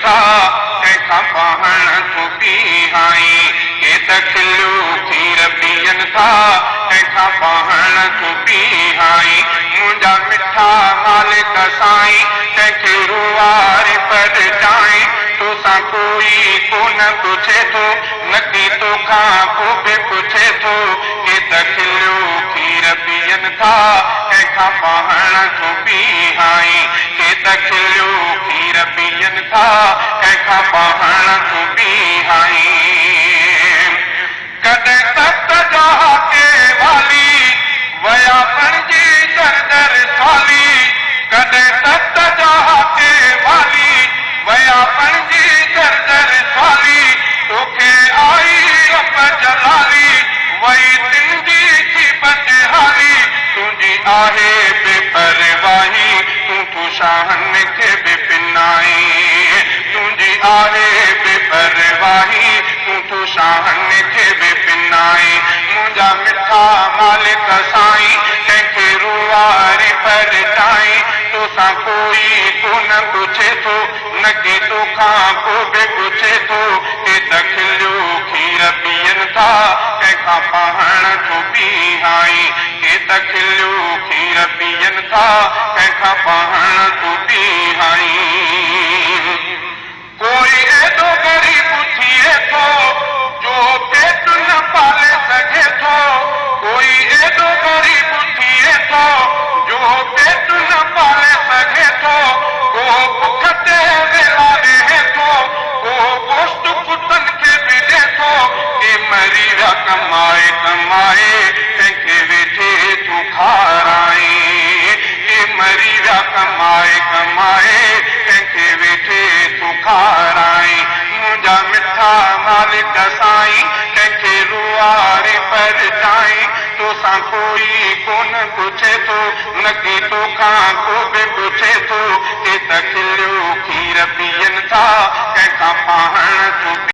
था कंहिंखां पाहण तूं पीहाई के त खिलियो खीर पीअनि था कंहिंखां पाहण तूं पीहाई मुंहिंजा मिठा मालिक साईं कंहिंखे रुआरी पर जाई तोसां कोई कोन पुछे थो न की तोखां को बि पुछे थो के त खिलियो खीर पीअनि था कंहिंखां पाहण तूं पीहाई के त खिलियो खीर पीअनि था कंहिंखां पाहण तूं पीहाई कॾहिं तत जा के वाली वया बणिजी दर दर साली कॾहिं तत जा के वाली वया बणिजी दर दर साली तोखे आई रब जलाली वई तुंहिंजी थी बदहाली तुंहिंजी आहे बेपरवाही तूं शाहनि खे बि पिनाई तुंहिंजी आहे बेपरवाही तूं शाहनि खे बि पिनाई मुंहिंजा मिठा मालिक साईं कंहिंखे रुआरी पर जाई तोसां कोई कोन पुछे थो न की तोखां को बि पुछे थो के त खिलियो खीर पीअनि था कंहिंखां पाहण तूं पीहाई के त खिलियो खीर पीअनि था कंहिंखां पाहण तूं पीहाई कोई एॾो ग़रीब थिए थो जो पेट न पाले सघे थो कोई एॾो ग़रीब थिए थो जो पेट न पाले सघे थो को बुख ते वेला रहे थो को गोश्त कुतनि खे बि ॾे थो के मरी विया कमाए कमाए कंहिंखे वेठे तूं खाराई के मरी विया कमाए कमाए कंहिंखे वेठे तूं खाराई मुंहिंजा मिठा मालिक साईं कंहिंखे रुआरी पर जाई तोसां कोई कोन पुछे थो न की तोखां को बि पुछे थो के त खिलियो खीर पीअनि था कंहिंखां पाहण तूं